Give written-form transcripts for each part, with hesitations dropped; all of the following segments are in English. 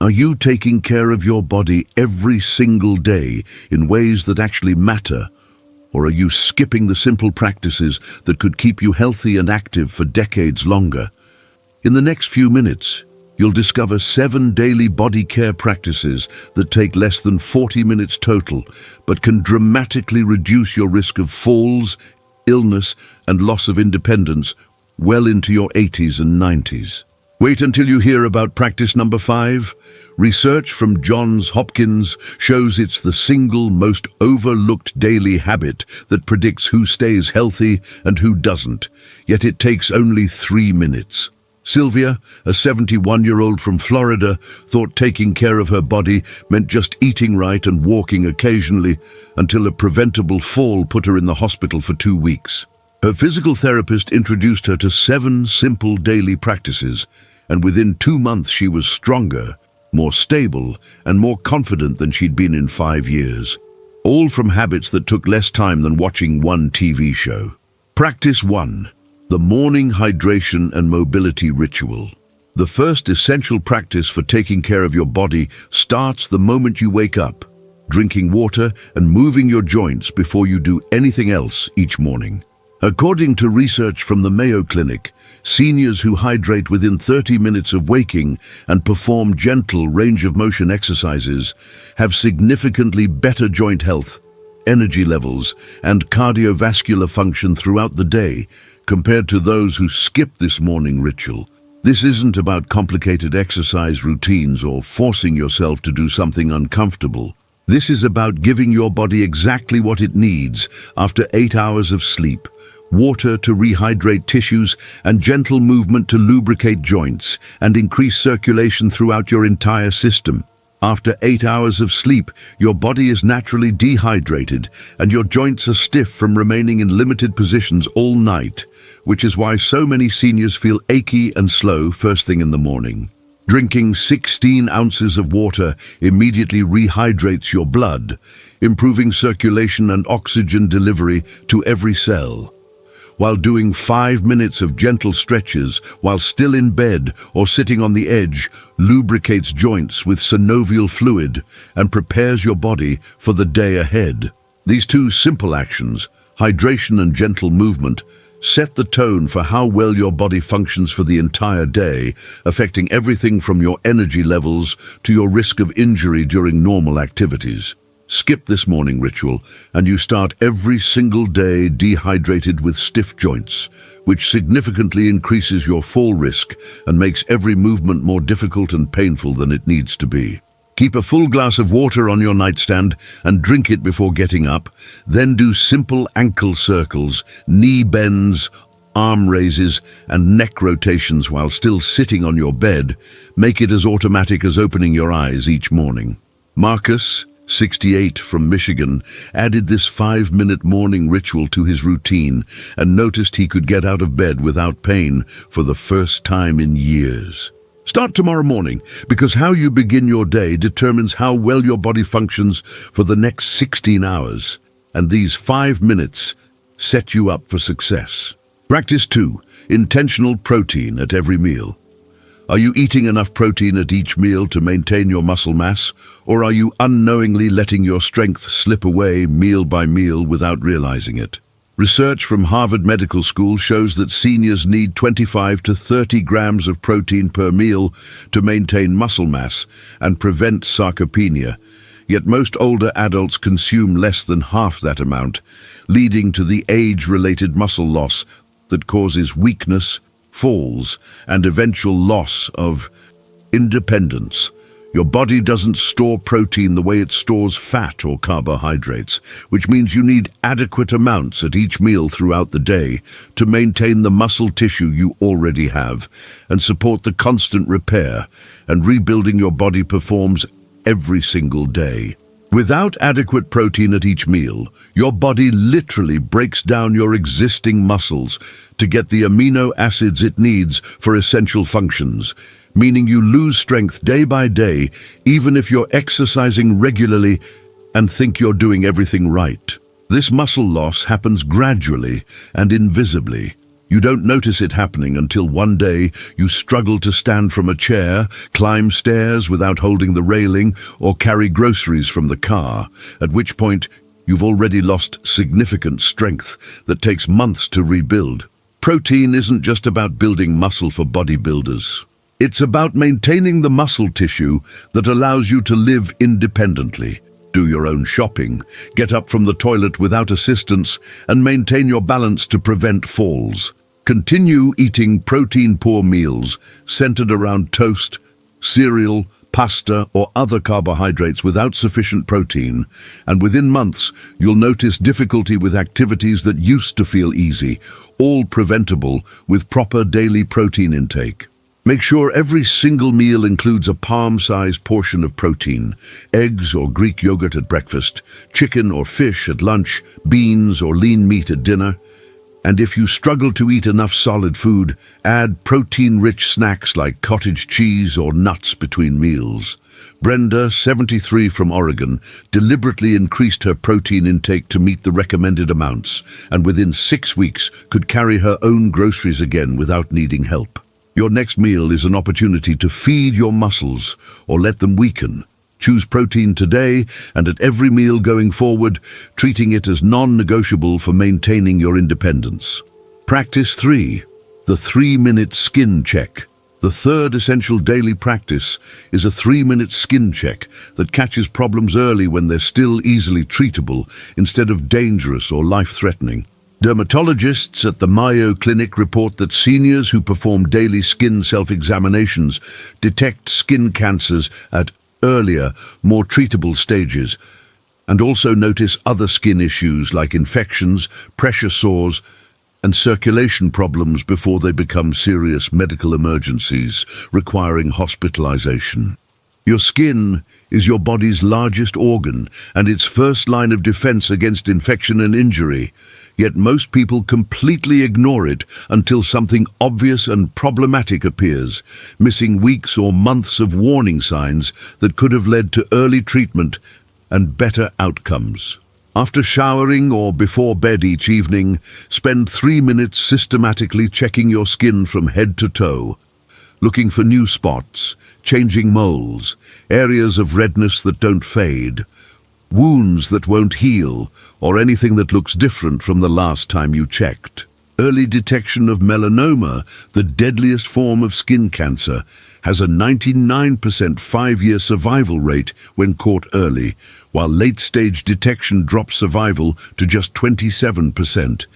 Are you taking care of your body every single day in ways that actually matter? Or are you skipping the simple practices that could keep you healthy and active for decades longer? In the next few minutes, you'll discover 7 daily body care practices that take less than 40 minutes total, but can dramatically reduce your risk of falls, illness, and loss of independence well into your 80s and 90s. Wait until you hear about practice number 5. Research from Johns Hopkins shows it's the single most overlooked daily habit that predicts who stays healthy and who doesn't, yet it takes only 3 minutes. Sylvia, a 71-year-old from Florida, thought taking care of her body meant just eating right and walking occasionally, until a preventable fall put her in the hospital for 2 weeks. Her physical therapist introduced her to 7 simple daily practices, and within 2 months she was stronger, more stable, and more confident than she'd been in 5 years. All from habits that took less time than watching one TV show. Practice 1. The morning hydration and mobility ritual. The first essential practice for taking care of your body starts the moment you wake up, drinking water and moving your joints before you do anything else each morning. According to research from the Mayo Clinic, seniors who hydrate within 30 minutes of waking and perform gentle range-of-motion exercises have significantly better joint health, energy levels, and cardiovascular function throughout the day compared to those who skip this morning ritual. This isn't about complicated exercise routines or forcing yourself to do something uncomfortable. This is about giving your body exactly what it needs after 8 hours of sleep, water to rehydrate tissues, and gentle movement to lubricate joints and increase circulation throughout your entire system. After 8 hours of sleep, your body is naturally dehydrated and your joints are stiff from remaining in limited positions all night, which is why so many seniors feel achy and slow first thing in the morning. Drinking 16 ounces of water immediately rehydrates your blood, improving circulation and oxygen delivery to every cell. While doing 5 minutes of gentle stretches while still in bed or sitting on the edge lubricates joints with synovial fluid and prepares your body for the day ahead. These 2 simple actions, hydration and gentle movement, set the tone for how well your body functions for the entire day, affecting everything from your energy levels to your risk of injury during normal activities. Skip this morning ritual, and you start every single day dehydrated with stiff joints, which significantly increases your fall risk and makes every movement more difficult and painful than it needs to be. Keep a full glass of water on your nightstand and drink it before getting up. Then do simple ankle circles, knee bends, arm raises, and neck rotations while still sitting on your bed. Make it as automatic as opening your eyes each morning. Marcus, 68, from Michigan, added this 5-minute morning ritual to his routine and noticed he could get out of bed without pain for the first time in years. Start tomorrow morning, because how you begin your day determines how well your body functions for the next 16 hours, and these 5 minutes set you up for success. Practice 2. Intentional protein at every meal. Are you eating enough protein at each meal to maintain your muscle mass, or are you unknowingly letting your strength slip away meal by meal without realizing it? Research from Harvard Medical School shows that seniors need 25 to 30 grams of protein per meal to maintain muscle mass and prevent sarcopenia, yet most older adults consume less than half that amount, leading to the age-related muscle loss that causes weakness, falls, and eventual loss of independence. Your body doesn't store protein the way it stores fat or carbohydrates, which means you need adequate amounts at each meal throughout the day to maintain the muscle tissue you already have and support the constant repair and rebuilding your body performs every single day. Without adequate protein at each meal, your body literally breaks down your existing muscles to get the amino acids it needs for essential functions, meaning you lose strength day by day, even if you're exercising regularly and think you're doing everything right. This muscle loss happens gradually and invisibly. You don't notice it happening until one day you struggle to stand from a chair, climb stairs without holding the railing, or carry groceries from the car, at which point you've already lost significant strength that takes months to rebuild. Protein isn't just about building muscle for bodybuilders. It's about maintaining the muscle tissue that allows you to live independently, do your own shopping, get up from the toilet without assistance, and maintain your balance to prevent falls. Continue eating protein-poor meals centered around toast, cereal, pasta, or other carbohydrates without sufficient protein, and within months you'll notice difficulty with activities that used to feel easy, all preventable with proper daily protein intake. Make sure every single meal includes a palm-sized portion of protein: eggs or Greek yogurt at breakfast, chicken or fish at lunch, beans or lean meat at dinner. And if you struggle to eat enough solid food, add protein-rich snacks like cottage cheese or nuts between meals. Brenda, 73 from Oregon, deliberately increased her protein intake to meet the recommended amounts, and within 6 weeks could carry her own groceries again without needing help. Your next meal is an opportunity to feed your muscles or let them weaken. Choose protein today and at every meal going forward, treating it as non-negotiable for maintaining your independence. Practice 3. The 3-minute skin check. The third essential daily practice is a 3-minute skin check that catches problems early when they're still easily treatable instead of dangerous or life-threatening. Dermatologists at the Mayo Clinic report that seniors who perform daily skin self-examinations detect skin cancers at earlier, more treatable stages, and also notice other skin issues like infections, pressure sores, and circulation problems before they become serious medical emergencies requiring hospitalization. Your skin is your body's largest organ and its first line of defense against infection and injury, yet most people completely ignore it until something obvious and problematic appears, missing weeks or months of warning signs that could have led to early treatment and better outcomes. After showering or before bed each evening, spend 3 minutes systematically checking your skin from head to toe, looking for new spots, changing moles, areas of redness that don't fade, wounds that won't heal, or anything that looks different from the last time you checked. Early detection of melanoma, the deadliest form of skin cancer, has a 99% 5-year survival rate when caught early, while late-stage detection drops survival to just 27%.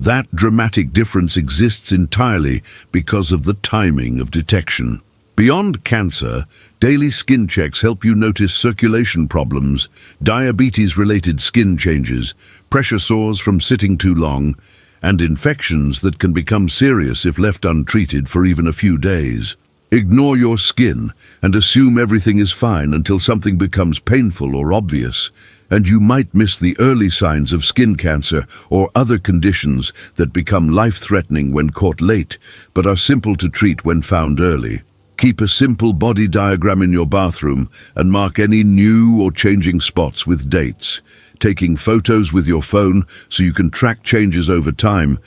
That dramatic difference exists entirely because of the timing of detection. Beyond cancer, daily skin checks help you notice circulation problems, diabetes-related skin changes, pressure sores from sitting too long, and infections that can become serious if left untreated for even a few days. Ignore your skin and assume everything is fine until something becomes painful or obvious, and you might miss the early signs of skin cancer or other conditions that become life-threatening when caught late, but are simple to treat when found early. Keep a simple body diagram in your bathroom and mark any new or changing spots with dates, taking photos with your phone so you can track changes over time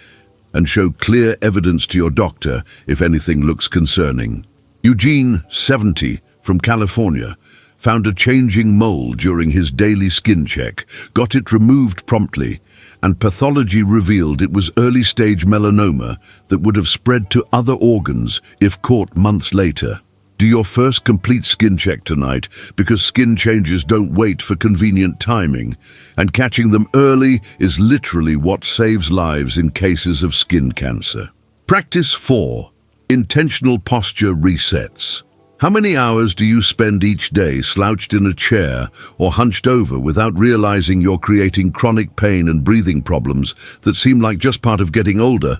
and show clear evidence to your doctor if anything looks concerning. Eugene, 70, from California, found a changing mole during his daily skin check, got it removed promptly, and pathology revealed it was early-stage melanoma that would have spread to other organs if caught months later. Do your first complete skin check tonight, because skin changes don't wait for convenient timing, and catching them early is literally what saves lives in cases of skin cancer. Practice 4. Intentional posture resets. How many hours do you spend each day slouched in a chair or hunched over without realizing you're creating chronic pain and breathing problems that seem like just part of getting older,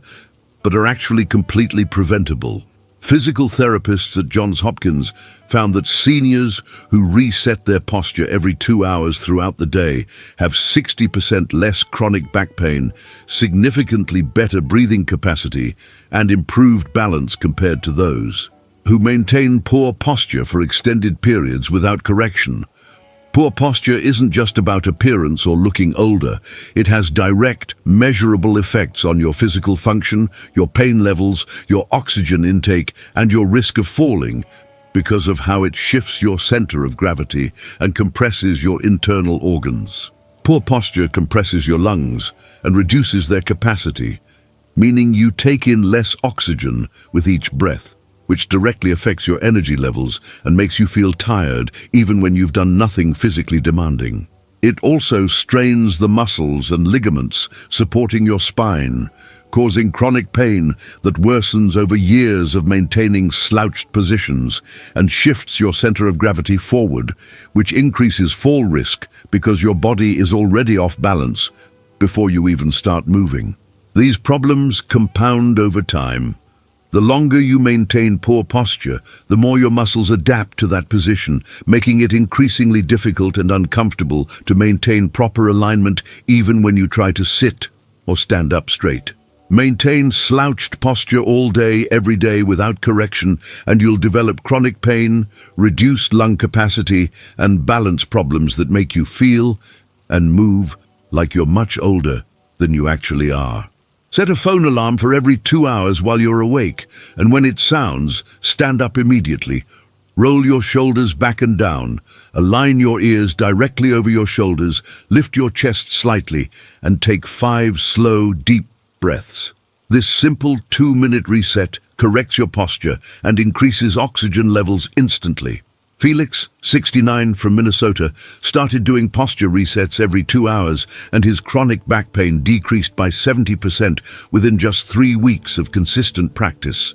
but are actually completely preventable? Physical therapists at Johns Hopkins found that seniors who reset their posture every 2 hours throughout the day have 60% less chronic back pain, significantly better breathing capacity, and improved balance compared to those who maintain poor posture for extended periods without correction. Poor posture isn't just about appearance or looking older. It has direct, measurable effects on your physical function, your pain levels, your oxygen intake, and your risk of falling, because of how it shifts your center of gravity and compresses your internal organs. Poor posture compresses your lungs and reduces their capacity, meaning you take in less oxygen with each breath, which directly affects your energy levels and makes you feel tired even when you've done nothing physically demanding. It also strains the muscles and ligaments supporting your spine, causing chronic pain that worsens over years of maintaining slouched positions and shifts your center of gravity forward, which increases fall risk because your body is already off balance before you even start moving. These problems compound over time. The longer you maintain poor posture, the more your muscles adapt to that position, making it increasingly difficult and uncomfortable to maintain proper alignment even when you try to sit or stand up straight. Maintain slouched posture all day, every day without correction, and you'll develop chronic pain, reduced lung capacity, and balance problems that make you feel and move like you're much older than you actually are. Set a phone alarm for every 2 hours while you're awake, and when it sounds, stand up immediately. Roll your shoulders back and down, align your ears directly over your shoulders, lift your chest slightly, and take 5 slow, deep breaths. This simple 2-minute reset corrects your posture and increases oxygen levels instantly. Felix, 69, from Minnesota, started doing posture resets every 2 hours, and his chronic back pain decreased by 70% within just 3 weeks of consistent practice.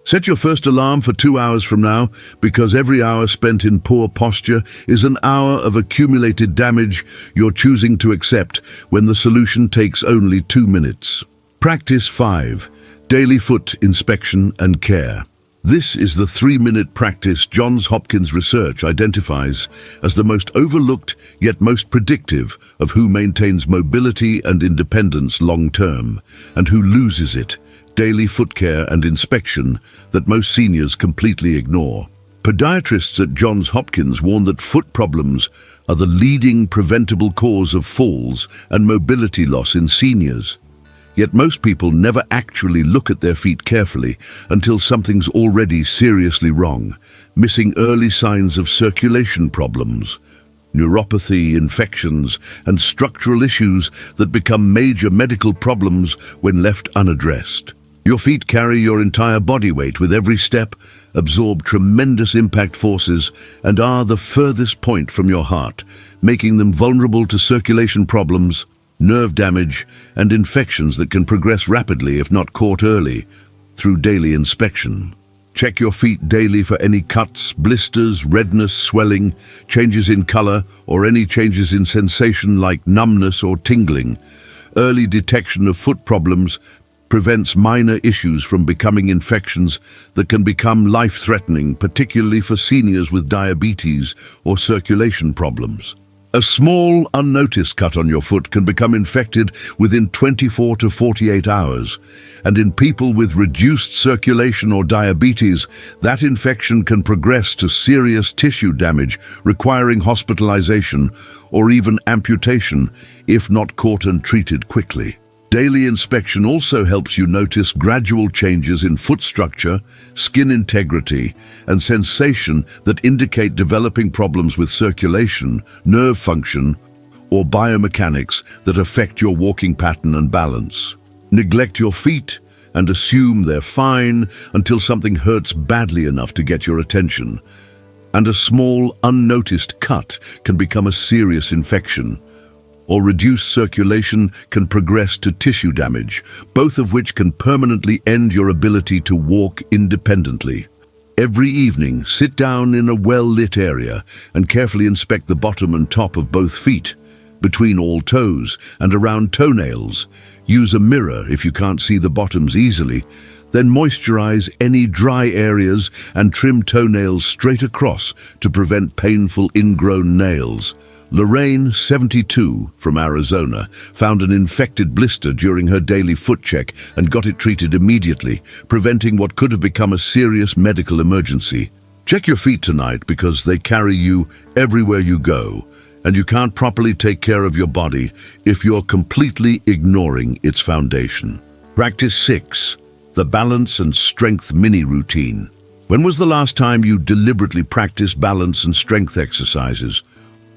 Set your first alarm for 2 hours from now, because every hour spent in poor posture is an hour of accumulated damage you're choosing to accept when the solution takes only 2 minutes. Practice 5. Daily foot inspection and care. This is the 3-minute practice Johns Hopkins research identifies as the most overlooked yet most predictive of who maintains mobility and independence long-term and who loses it. Daily foot care and inspection that most seniors completely ignore. Podiatrists at Johns Hopkins warn that foot problems are the leading preventable cause of falls and mobility loss in seniors. Yet most people never actually look at their feet carefully until something's already seriously wrong, missing early signs of circulation problems, neuropathy, infections, and structural issues that become major medical problems when left unaddressed. Your feet carry your entire body weight with every step, absorb tremendous impact forces, and are the furthest point from your heart, making them vulnerable to circulation problems, nerve damage, and infections that can progress rapidly if not caught early through daily inspection. Check your feet daily for any cuts, blisters, redness, swelling, changes in color, or any changes in sensation like numbness or tingling. Early detection of foot problems prevents minor issues from becoming infections that can become life-threatening, particularly for seniors with diabetes or circulation problems. A small, unnoticed cut on your foot can become infected within 24 to 48 hours, and in people with reduced circulation or diabetes, that infection can progress to serious tissue damage, requiring hospitalization or even amputation if not caught and treated quickly. Daily inspection also helps you notice gradual changes in foot structure, skin integrity, and sensation that indicate developing problems with circulation, nerve function, or biomechanics that affect your walking pattern and balance. Neglect your feet and assume they're fine until something hurts badly enough to get your attention. And a small, unnoticed cut can become a serious infection, or reduced circulation can progress to tissue damage, both of which can permanently end your ability to walk independently. Every evening, sit down in a well-lit area and carefully inspect the bottom and top of both feet, between all toes and around toenails. Use a mirror if you can't see the bottoms easily. Then moisturize any dry areas and trim toenails straight across to prevent painful ingrown nails. Lorraine, 72, from Arizona, found an infected blister during her daily foot check and got it treated immediately, preventing what could have become a serious medical emergency. Check your feet tonight because they carry you everywhere you go, And you can't properly take care of your body if you're completely ignoring its foundation. Practice 6. The balance and strength mini routine. When was the last time you deliberately practiced balance and strength exercises?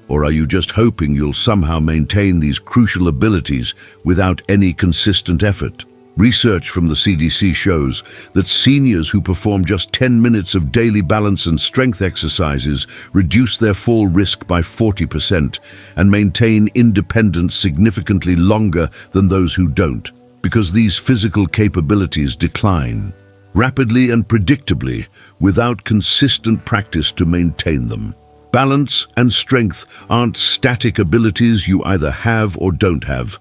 Or are you just hoping you'll somehow maintain these crucial abilities without any consistent effort? Research from the CDC shows that seniors who perform just 10 minutes of daily balance and strength exercises reduce their fall risk by 40% and maintain independence significantly longer than those who don't, because these physical capabilities decline rapidly and predictably without consistent practice to maintain them. Balance and strength aren't static abilities you either have or don't have.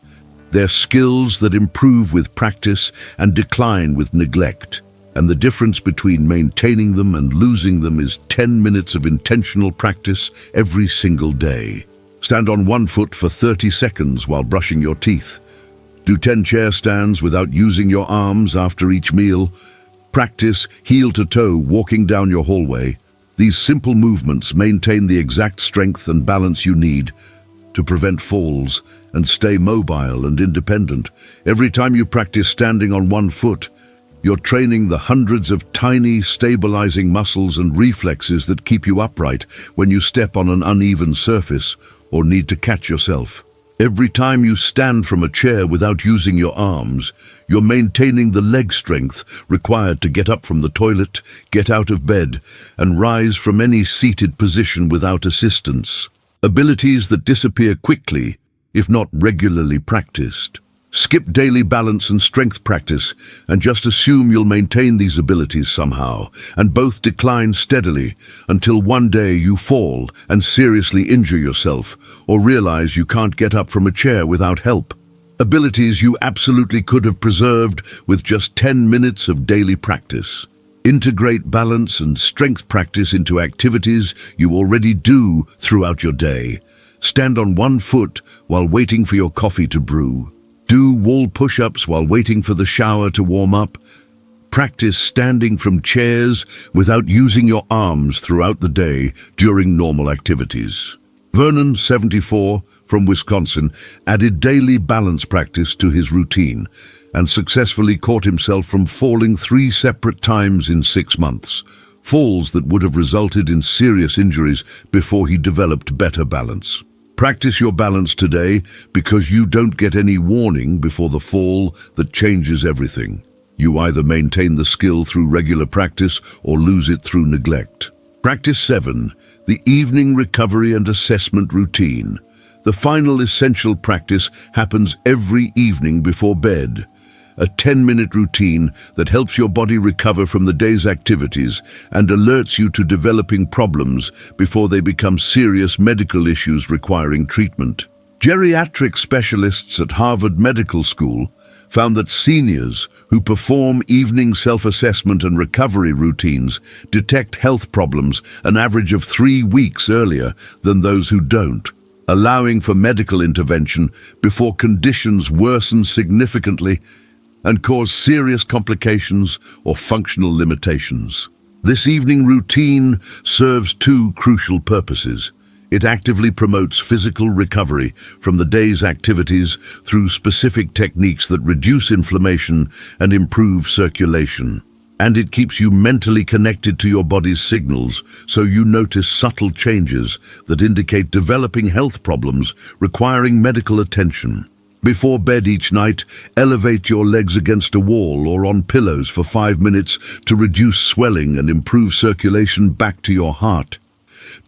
They're skills that improve with practice and decline with neglect. And the difference between maintaining them and losing them is 10 minutes of intentional practice every single day. Stand on one foot for 30 seconds while brushing your teeth. Do 10 chair stands without using your arms after each meal. Practice heel to toe walking down your hallway. These simple movements maintain the exact strength and balance you need to prevent falls and stay mobile and independent. Every time you practice standing on one foot, you're training the hundreds of tiny, stabilizing muscles and reflexes that keep you upright when you step on an uneven surface or need to catch yourself. Every time you stand from a chair without using your arms, you're maintaining the leg strength required to get up from the toilet, get out of bed, and rise from any seated position without assistance. Abilities that disappear quickly if not regularly practiced. Skip daily balance and strength practice and just assume you'll maintain these abilities somehow, and both decline steadily until one day you fall and seriously injure yourself or realize you can't get up from a chair without help. Abilities you absolutely could have preserved with just 10 minutes of daily practice. Integrate balance and strength practice into activities you already do throughout your day. Stand on one foot while waiting for your coffee to brew. Do wall push-ups while waiting for the shower to warm up. Practice standing from chairs without using your arms throughout the day during normal activities. Vernon, 74, from Wisconsin, added daily balance practice to his routine and successfully caught himself from falling 3 separate times in 6 months, falls that would have resulted in serious injuries before he developed better balance. Practice your balance today because you don't get any warning before the fall that changes everything. You either maintain the skill through regular practice or lose it through neglect. Practice 7. The evening recovery and assessment routine. The final essential practice happens every evening before bed. A 10-minute routine that helps your body recover from the day's activities and alerts you to developing problems before they become serious medical issues requiring treatment. Geriatric specialists at Harvard Medical School found that seniors who perform evening self-assessment and recovery routines detect health problems an average of 3 weeks earlier than those who don't, allowing for medical intervention before conditions worsen significantly and cause serious complications or functional limitations. This evening routine serves 2 crucial purposes. It actively promotes physical recovery from the day's activities through specific techniques that reduce inflammation and improve circulation. And it keeps you mentally connected to your body's signals, so you notice subtle changes that indicate developing health problems requiring medical attention. Before bed each night, elevate your legs against a wall or on pillows for 5 minutes to reduce swelling and improve circulation back to your heart.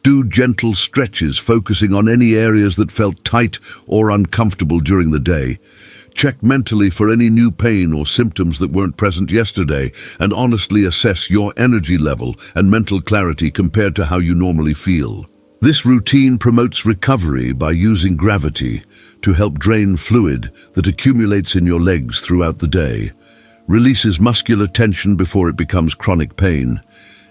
Do gentle stretches focusing on any areas that felt tight or uncomfortable during the day. Check mentally for any new pain or symptoms that weren't present yesterday and honestly assess your energy level and mental clarity compared to how you normally feel. This routine promotes recovery by using gravity to help drain fluid that accumulates in your legs throughout the day, releases muscular tension before it becomes chronic pain,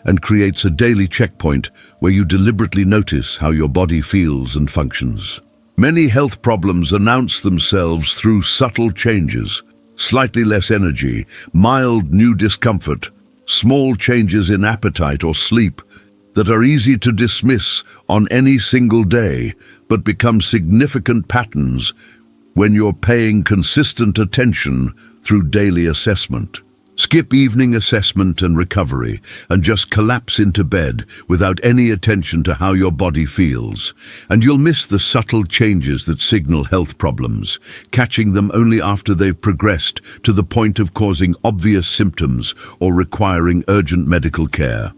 and creates a daily checkpoint where you deliberately notice how your body feels and functions. Many health problems announce themselves through subtle changes: slightly less energy, mild new discomfort, small changes in appetite or sleep. that are easy to dismiss on any single day, but become significant patterns when you're paying consistent attention through daily assessment. Skip evening assessment and recovery and just collapse into bed without any attention to how your body feels. And you'll miss the subtle changes that signal health problems, catching them only after they've progressed to the point of causing obvious symptoms or requiring urgent medical care.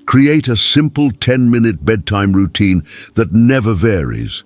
Create a simple 10-minute bedtime routine that never varies.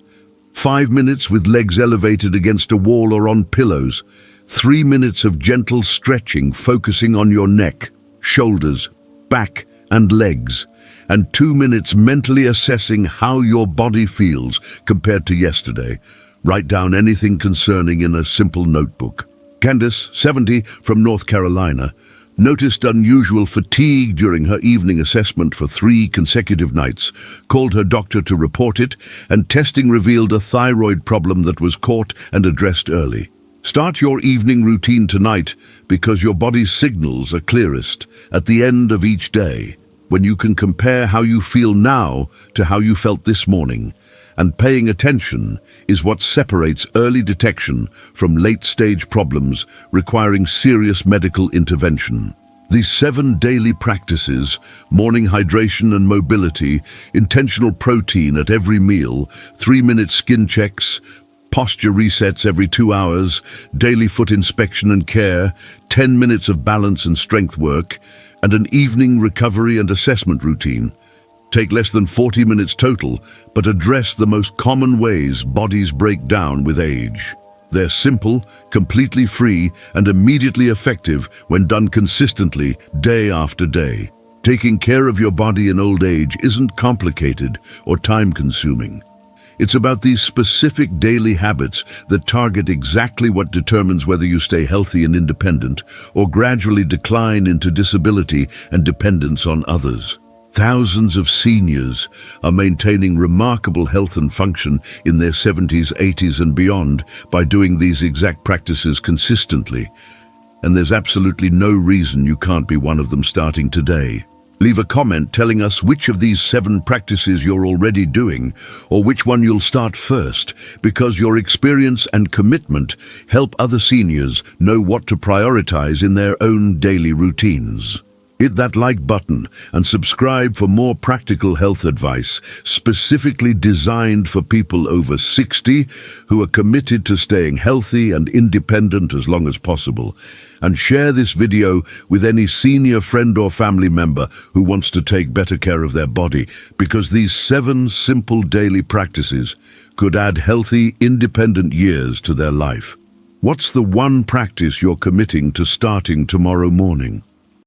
5 minutes with legs elevated against a wall or on pillows. 3 minutes of gentle stretching focusing on your neck, shoulders, back and legs. And 2 minutes mentally assessing how your body feels compared to yesterday. Write down anything concerning in a simple notebook. Candace, 70, from North Carolina, noticed unusual fatigue during her evening assessment for 3 consecutive nights, called her doctor to report it, and testing revealed a thyroid problem that was caught and addressed early. Start your evening routine tonight because your body's signals are clearest at the end of each day, when you can compare how you feel now to how you felt this morning. And paying attention is what separates early detection from late-stage problems requiring serious medical intervention. These 7 daily practices, morning hydration and mobility, intentional protein at every meal, 3-minute skin checks, posture resets every 2 hours, daily foot inspection and care, 10 minutes of balance and strength work, and an evening recovery and assessment routine, take less than 40 minutes total, but address the most common ways bodies break down with age. They're simple, completely free, and immediately effective when done consistently, day after day. Taking care of your body in old age isn't complicated or time-consuming. It's about these specific daily habits that target exactly what determines whether you stay healthy and independent or gradually decline into disability and dependence on others. Thousands of seniors are maintaining remarkable health and function in their 70s, 80s and beyond by doing these exact practices consistently. And there's absolutely no reason you can't be one of them starting today. Leave a comment telling us which of these 7 practices you're already doing or which one you'll start first, because your experience and commitment help other seniors know what to prioritize in their own daily routines. Hit that like button and subscribe for more practical health advice specifically designed for people over 60 who are committed to staying healthy and independent as long as possible. And share this video with any senior friend or family member who wants to take better care of their body, because these 7 simple daily practices could add healthy, independent years to their life. What's the one practice you're committing to starting tomorrow morning?